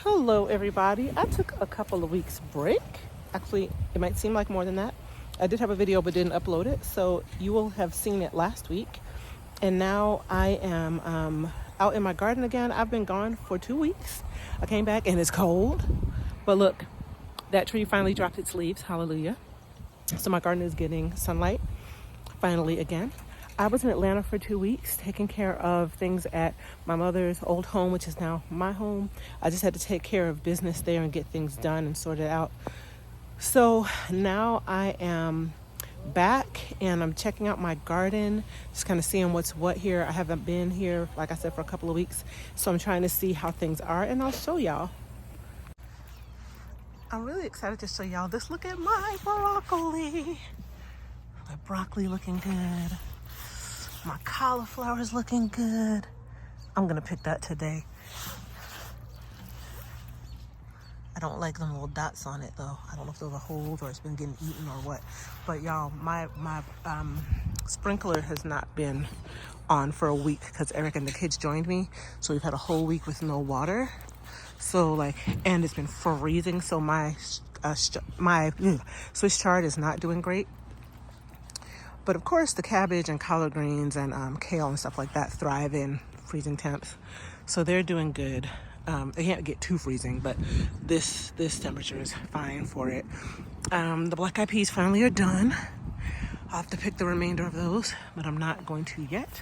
Hello everybody. I took a couple of weeks break. Actually, it might seem like more than that. I did have a video but didn't upload it, so you will have seen it last week. And now I am out in my garden again. I've been gone for 2 weeks. I came back and it's cold, but look, that tree finally dropped its leaves. Hallelujah. So my garden is getting sunlight finally again. I was in Atlanta for 2 weeks taking care of things at my mother's old home, which is now my home. I just had to take care of business there and get things done and sort it out. So now I am back and I'm checking out my garden, just kind of seeing what's what here. I haven't been here, like I said, for a couple of weeks. So I'm trying to see how things are and I'll show y'all. I'm really excited to show y'all this. Look at my broccoli. My broccoli looking good. My cauliflower is looking good. I'm gonna pick that today. I don't like them little dots on it though. I don't know if those are holes or it's been getting eaten or what. But y'all, my sprinkler has not been on for a week because Eric and the kids joined me. So we've had a whole week with no water. So and it's been freezing. So my Swiss chard is not doing great. But of course, the cabbage and collard greens and kale and stuff like that thrive in freezing temps. So they're doing good. They can't get too freezing, but this temperature is fine for it. The black eyed peas finally are done. I'll have to pick the remainder of those, but I'm not going to yet.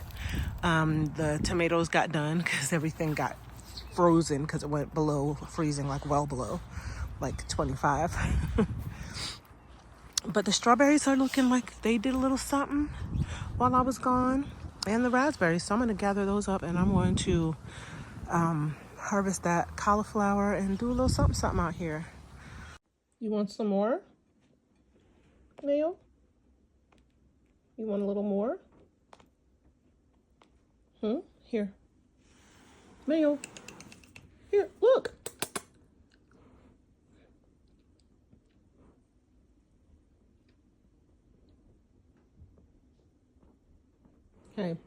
The tomatoes got done because everything got frozen because it went below freezing, like well below, like 25. But the strawberries are looking like they did a little something while I was gone. And the raspberries. So I'm going to gather those up and I'm going to harvest that cauliflower and do a little something out here. You want some more, Neil? You want a little more? Here. Neil. Here, look. Hey,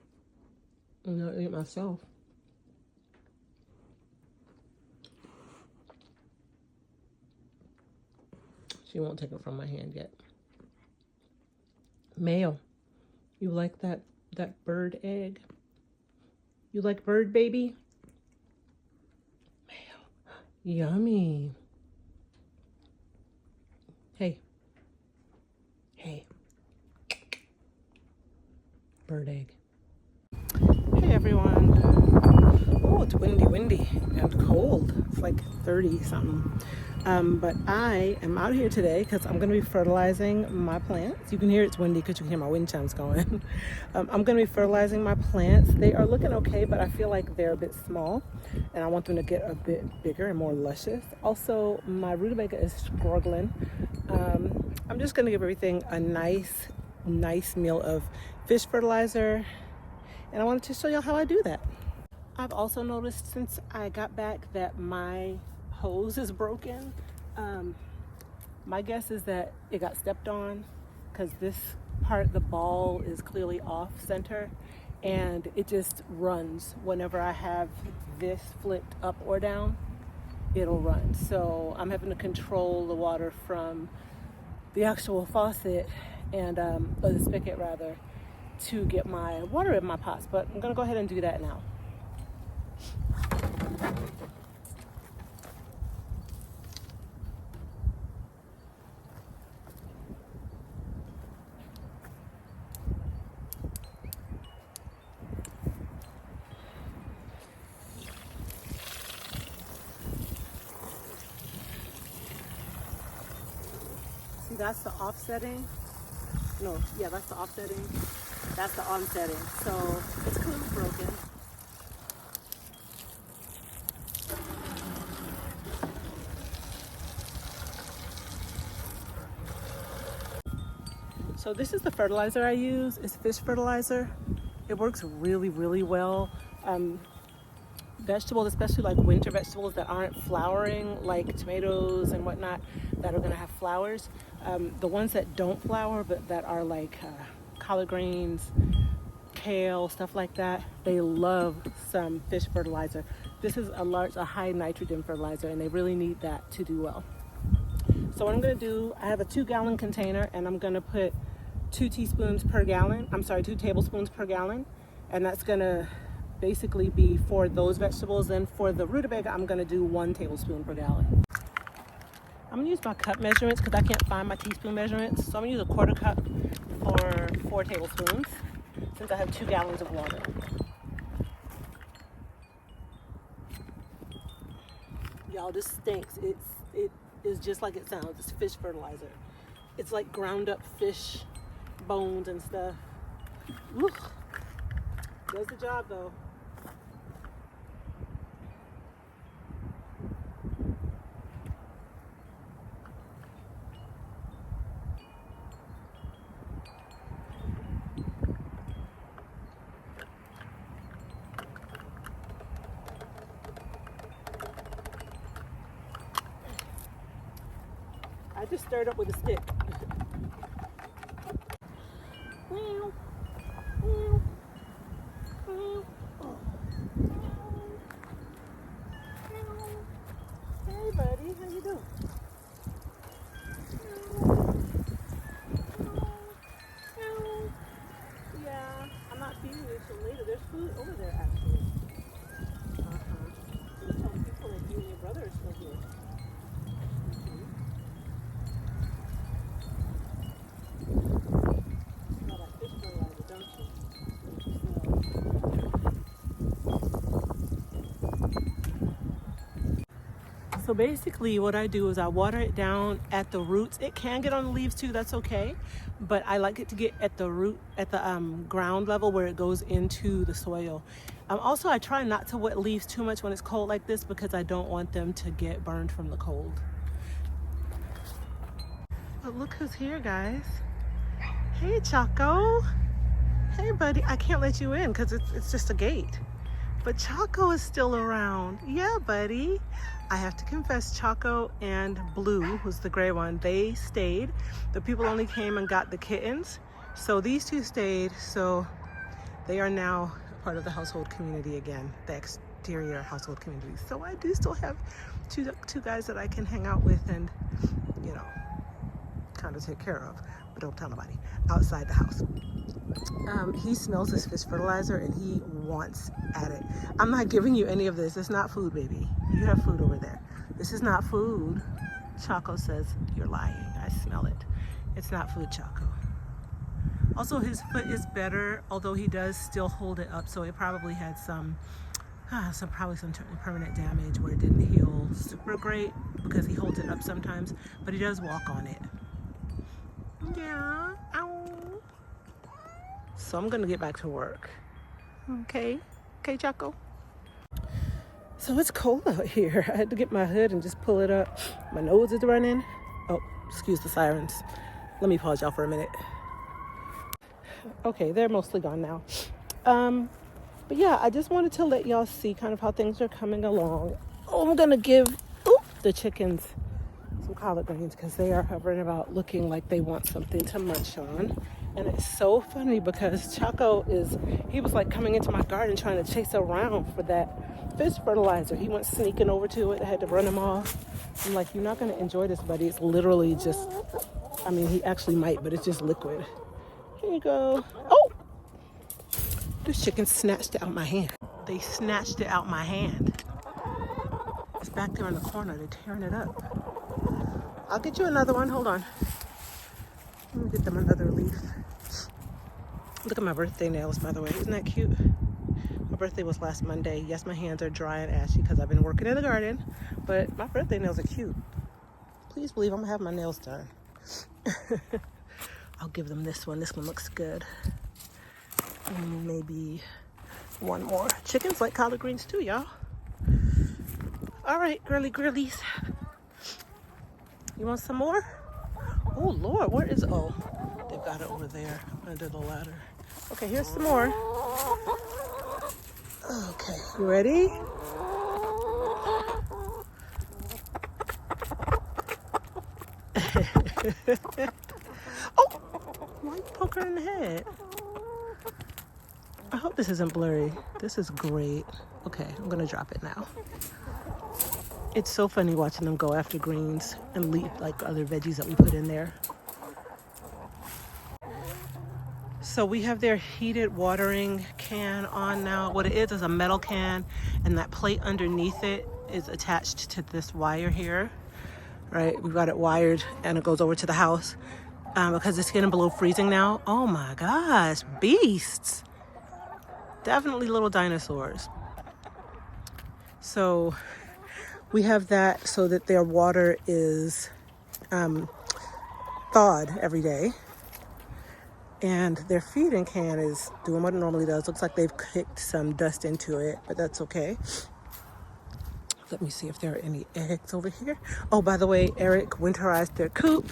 I'm gonna eat myself. She won't take it from my hand yet. Mayo, you like that bird egg? You like bird baby? Mayo, yummy. Hey, bird egg. Hey everyone. Oh, it's windy and cold. It's like 30 something. But I am out here today because I'm going to be fertilizing my plants. You can hear it's windy because you can hear my wind chimes going. I'm going to be fertilizing my plants. They are looking okay, but I feel like they're a bit small and I want them to get a bit bigger and more luscious. Also, my rutabaga is struggling. I'm just going to give everything a nice meal of fish fertilizer, and I wanted to show y'all how I do that. I've also noticed since I got back that my hose is broken. My guess is that it got stepped on because this part, the ball is clearly off center and it just runs. Whenever I have this flipped up or down, it'll run. So I'm having to control the water from the actual faucet and or the spigot rather, to get my water in my pots, but I'm gonna go ahead and do that now. See, that's the offsetting. No, yeah, that's the offsetting. That's the onsetting. So it's clearly broken. So this is the fertilizer I use. It's fish fertilizer. It works really well. Vegetables, especially like winter vegetables that aren't flowering, like tomatoes and whatnot, that are gonna have flowers. The ones that don't flower, but that are like collard greens, kale, stuff like that, they love some fish fertilizer. This is a high nitrogen fertilizer, and they really need that to do well. So what I'm going to do, I have a 2-gallon container, and I'm going to put 2 tablespoons per gallon, and that's going to basically be for those vegetables. And for the rutabaga, I'm going to do 1 tablespoon per gallon. I'm going to use my cup measurements because I can't find my teaspoon measurements. So I'm going to use a 1/4 cup for 4 tablespoons since I have 2 gallons of water. Y'all, this stinks. It is just like it sounds. It's fish fertilizer. It's like ground up fish bones and stuff. Ooh. Does the job though. I just stirred up with a stick. Hey buddy, how you doing? Yeah, I'm not feeding you till later. There's food over there actually. You're telling people that you and your brother are still here. So basically what I do is I water it down at the roots. It can get on the leaves too, that's okay. But I like it to get at the root, at the ground level where it goes into the soil. Also, I try not to wet leaves too much when it's cold like this because I don't want them to get burned from the cold. But look who's here, guys. Hey, Choco. Hey, buddy. I can't let you in because it's just a gate. But Choco is still around. Yeah, buddy. I have to confess, Choco and Blue, who's the gray one, they stayed. The people only came and got the kittens. So these two stayed. So they are now part of the household community again, the exterior household community. So I do still have two guys that I can hang out with and, you know, kind of take care of, but don't tell nobody, outside the house. He smells this fish fertilizer and he wants at it. I'm not giving you any of this. It's not food, baby. You have food over there. This is not food. Choco says you're lying. I smell it. It's not food, Choco. Also, his foot is better, although he does still hold it up. So it probably had some permanent damage where it didn't heal super great because he holds it up sometimes, but he does walk on it. Yeah. Ow. So I'm gonna get back to work. Okay, Choco. So it's cold out here. I had to get my hood and just pull it up. My nose is running. Oh, excuse the sirens. Let me pause y'all for a minute. Okay, they're mostly gone now. But yeah, I just wanted to let y'all see kind of how things are coming along. Oh, I'm gonna give the chickens some collard greens because they are hovering about looking like they want something to munch on. And it's so funny because Choco he was like coming into my garden trying to chase around for that fish fertilizer. He went sneaking over to it. I had to run him off. I'm like, you're not going to enjoy this, buddy. It's literally just, I mean, he actually might, but it's just liquid. Here you go. Oh! This chicken snatched it out my hand. They snatched it out my hand. It's back there in the corner. They're tearing it up. I'll get you another one. Hold on. Let me get them another leaf. Look at my birthday nails, by the way. Isn't that cute? My birthday was last Monday. Yes, my hands are dry and ashy because I've been working in the garden, but my birthday nails are cute. Please believe I'm gonna have my nails done. I'll give them this one. This one looks good. And maybe one more. Chickens like collard greens too, y'all. All right, girlies. You want some more? Oh, Lord, where is, oh, they've got it over there under the ladder. Okay, here's some more. Okay, you ready? Oh, why you poke her in the head? hope this isn't blurry. This is great. Okay, I'm gonna drop it now. It's so funny watching them go after greens and leave like other veggies that we put in there. So we have their heated watering can on now. What it is a metal can, and that plate underneath it is attached to this wire here, right? We've got it wired and it goes over to the house because it's getting below freezing now. Oh my gosh, beasts. Definitely little dinosaurs. So we have that so that their water is thawed every day. And their feeding can is doing what it normally does. Looks like they've kicked some dust into it, but that's okay. Let me see if there are any eggs over here. Oh, by the way, Eric winterized their coop.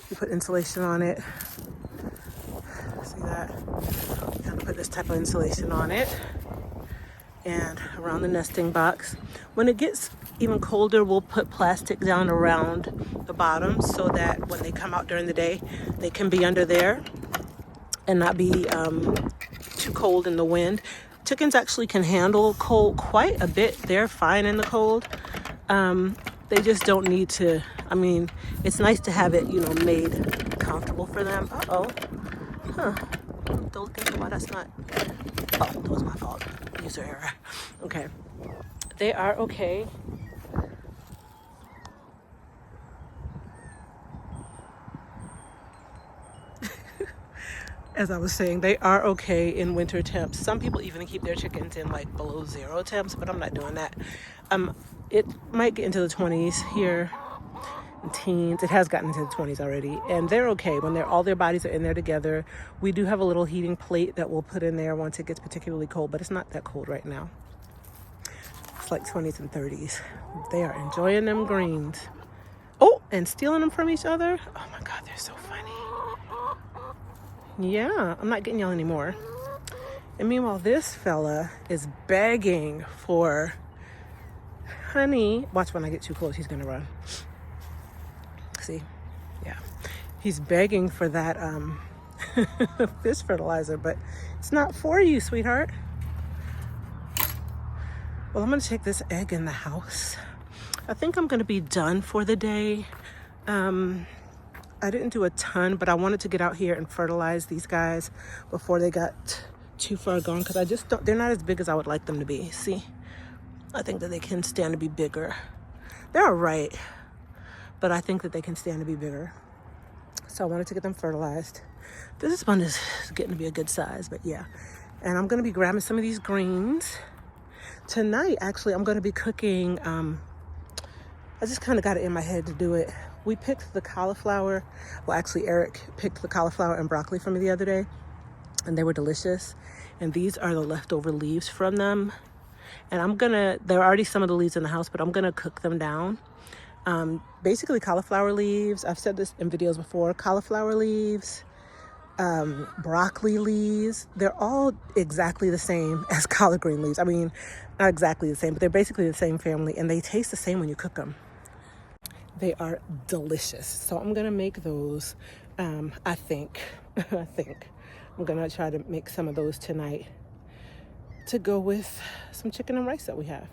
We put insulation on it. See that? I'm gonna put this type of insulation on it. And around the nesting box. When it gets even colder, we'll put plastic down around the bottom so that when they come out during the day, they can be under there and not be too cold in the wind. Chickens actually can handle cold quite a bit. They're fine in the cold. They just don't need to, I mean, it's nice to have it, you know, made comfortable for them. Uh-oh. Huh. Don't look into why that's not. Oh, that was my fault. User error. Okay. They are okay. As I was saying, they are okay in winter temps. Some people even keep their chickens in like below 0 temps, but I'm not doing that. It might get into the 20s here, and teens. It has gotten into the 20s already, and they're okay when all their bodies are in there together. We do have a little heating plate that we'll put in there once it gets particularly cold, but it's not that cold right now. It's like 20s and 30s. They are enjoying them greens. Oh, and stealing them from each other. Oh my God, they're so funny. Yeah, I'm not getting y'all anymore. And meanwhile, this fella is begging for honey. Watch when I get too close, he's gonna run. See? Yeah. He's begging for that fish fertilizer, but it's not for you, sweetheart. Well, I'm gonna take this egg in the house. I think I'm gonna be done for the day. I didn't do a ton, but I wanted to get out here and fertilize these guys before they got too far gone, because I just don't, they're not as big as I would like them to be. See? I think that they can stand to be bigger. They're all right, but I think that they can stand to be bigger. So I wanted to get them fertilized. This one is getting to be a good size, but yeah. And I'm gonna be grabbing some of these greens. Tonight, actually, I'm gonna be cooking, I just kind of got it in my head to do it. We picked the cauliflower. Well, actually, Eric picked the cauliflower and broccoli for me the other day, and they were delicious. And these are the leftover leaves from them. And there are already some of the leaves in the house, but I'm gonna cook them down. Basically cauliflower leaves. I've said this in videos before. Cauliflower leaves, broccoli leaves. They're all exactly the same as collard green leaves. I mean, not exactly the same, but they're basically the same family, and they taste the same when you cook them. They are delicious. So I'm gonna make those. I think I'm gonna try to make some of those tonight to go with some chicken and rice that we have.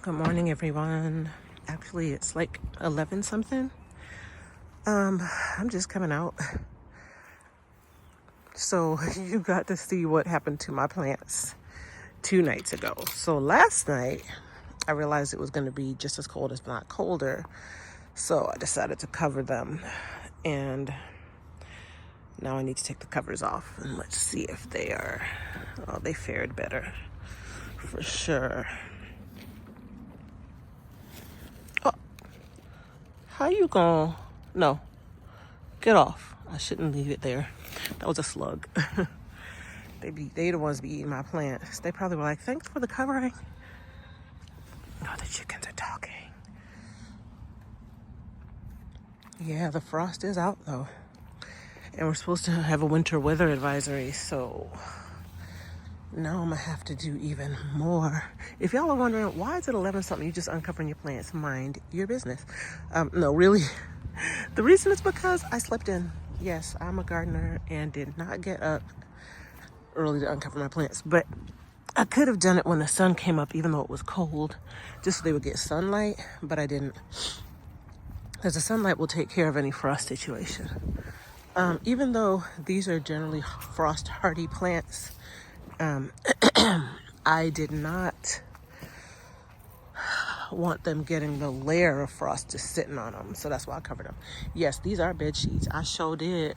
Good morning, everyone. Actually, it's like 11 something. I'm just coming out. So you got to see what happened to my plants 2 nights ago. So last night, I realized it was going to be just as cold, if not colder. So I decided to cover them. And now I need to take the covers off. And let's see if they fared better. For sure. Oh, how you gonna? No, get off. I shouldn't leave it there. That was a slug. They the ones be eating my plants. They probably were like, thanks for the covering. No, the chickens are talking. Yeah, the frost is out though. And we're supposed to have a winter weather advisory, so now I'm gonna have to do even more. If y'all are wondering, why is it 11 something? You just uncovering your plants. Mind your business. No, really. The reason is because I slept in. Yes, I'm a gardener and did not get up early to uncover my plants. But I could have done it when the sun came up, even though it was cold, just so they would get sunlight. But I didn't. Because the sunlight will take care of any frost situation. Even though these are generally frost hardy plants, I did not want them getting the layer of frost just sitting on them, so that's why I covered them. Yes, these are bed sheets. I sure did.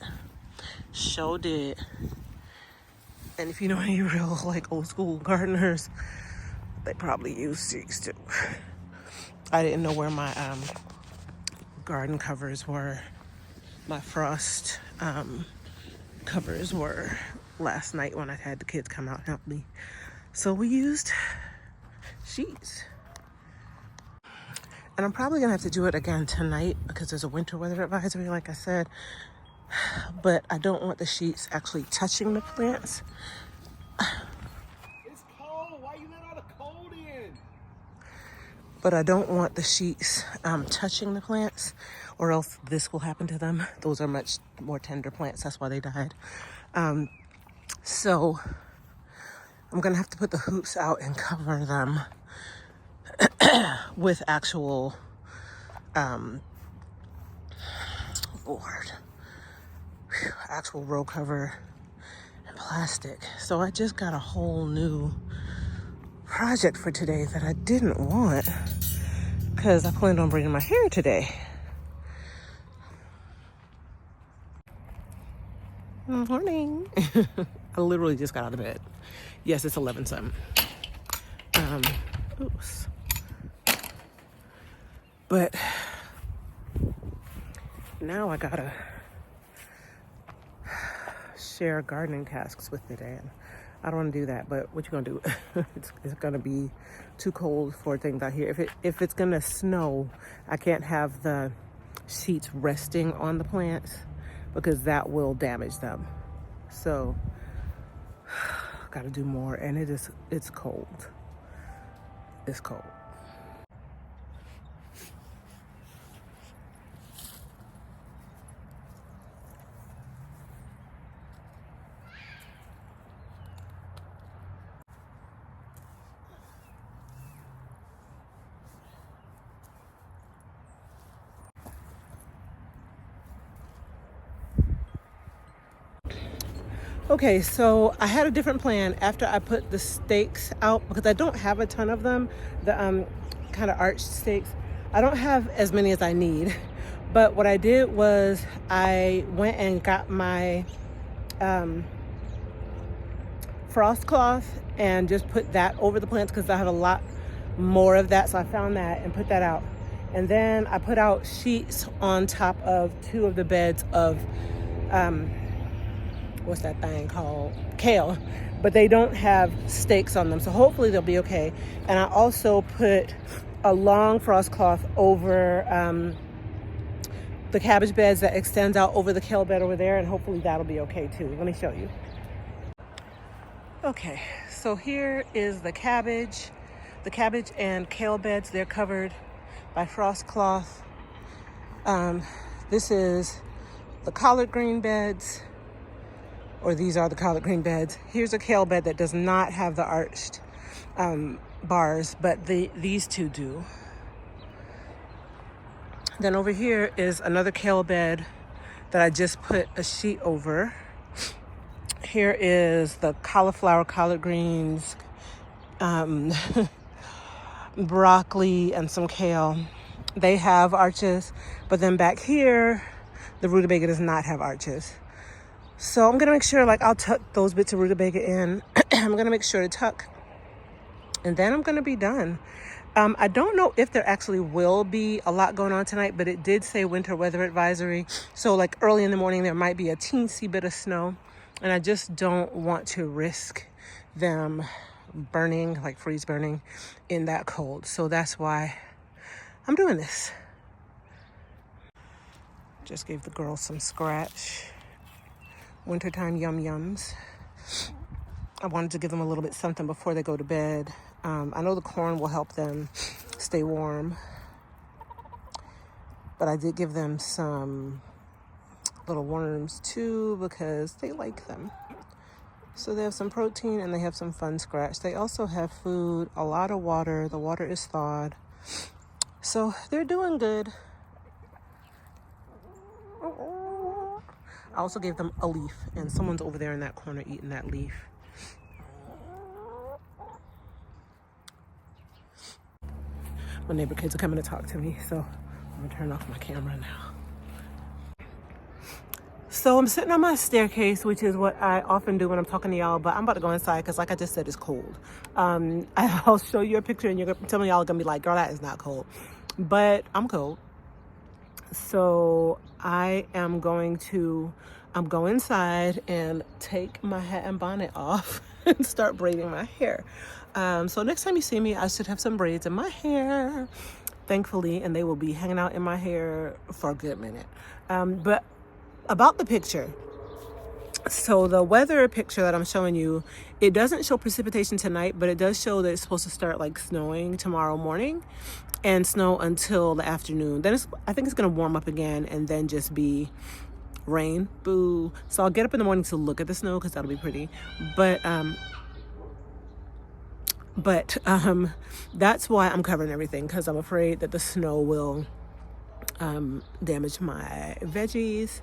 And if you know any real like old school gardeners, they probably use sheets too. I didn't know where my garden covers were, my frost covers were last night when I had the kids come out and help me. So we used sheets. And I'm probably gonna have to do it again tonight because there's a winter weather advisory, like I said. But I don't want the sheets actually touching the plants. It's cold. Why you let all the cold in? But I don't want the sheets touching the plants, or else this will happen to them. Those are much more tender plants. That's why they died. So I'm gonna have to put the hoops out and cover them with actual actual row cover and plastic. So I just got a whole new project for today that I didn't want because I planned on braiding my hair today. Morning. I literally just got out of bed. Yes, it's 11 something. Oops. But now I gotta share gardening tasks with the dad. I don't want to do that, but what you gonna do? It's gonna be too cold for things out here. If it's gonna snow, I can't have the sheets resting on the plants because that will damage them. So gotta do more, and it's cold. It's cold. Okay, so I had a different plan after I put the stakes out because I don't have a ton of them, the kind of arched stakes. I don't have as many as I need, but what I did was I went and got my frost cloth and just put that over the plants because I have a lot more of that, so I found that and put that out. And then I put out sheets on top of 2 of the beds of what's that thing called? Kale, but they don't have stakes on them, so hopefully they'll be okay. And I also put a long frost cloth over the cabbage beds that extends out over the kale bed over there, and hopefully that'll be okay too. Let me show you. Okay, so here is the cabbage and kale beds. They're covered by frost cloth. This is the collard green beds, or these are the collard green beds. Here's a kale bed that does not have the arched bars, but these two do. Then over here is another kale bed that I just put a sheet over. Here is the cauliflower, collard greens, broccoli, and some kale. They have arches, but then back here, the rutabaga does not have arches. So I'm gonna make sure, like, I'll tuck those bits of rutabaga in. I'm gonna make sure to tuck, and then I'm gonna be done. I don't know if there actually will be a lot going on tonight, but it did say winter weather advisory. So like early in the morning, there might be a teensy bit of snow, and I just don't want to risk them burning, like freeze burning in that cold. So that's why I'm doing this. Just gave the girls some scratch. Wintertime yum yums. I wanted to give them a little bit something before they go to bed. I know the corn will help them stay warm, but I did give them some little worms too because they like them. So they have some protein and they have some fun scratch. They also have food, a lot of water. The water is thawed. So they're doing good. I also gave them a leaf, and someone's over there in that corner eating that leaf. My neighbor kids are coming to talk to me, so I'm gonna turn off my camera now. So I'm sitting on my staircase, which is what I often do when I'm talking to y'all, but I'm about to go inside because, like I just said, it's cold. I'll show you a picture and you're gonna tell me, y'all are gonna be like, girl, that is not cold. But I'm cold. So I am going to go inside and take my hat and bonnet off and start braiding my hair. So next time you see me, I should have some braids in my hair, thankfully, and they will be hanging out in my hair for a good minute. But about the picture, so the weather picture that I'm showing you, it doesn't show precipitation tonight, but it does show that it's supposed to start like snowing tomorrow morning and snow until the afternoon. Then I think it's gonna warm up again and then just be rain. Boo. So I'll get up in the morning to look at the snow because that'll be pretty. But that's why I'm covering everything, because I'm afraid that the snow will damage my veggies.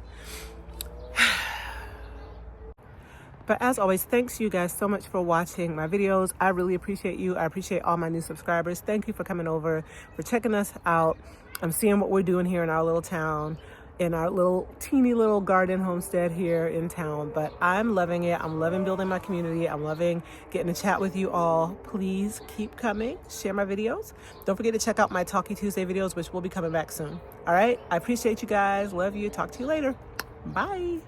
But as always, thanks you guys so much for watching my videos. I really appreciate you. I appreciate all my new subscribers. Thank you for coming over, for checking us out. I'm seeing what we're doing here in our little town, in our little teeny little garden homestead here in town. But I'm loving it. I'm loving building my community. I'm loving getting to chat with you all. Please keep coming. Share my videos. Don't forget to check out my Talky Tuesday videos, which will be coming back soon. All right. I appreciate you guys. Love you. Talk to you later. Bye.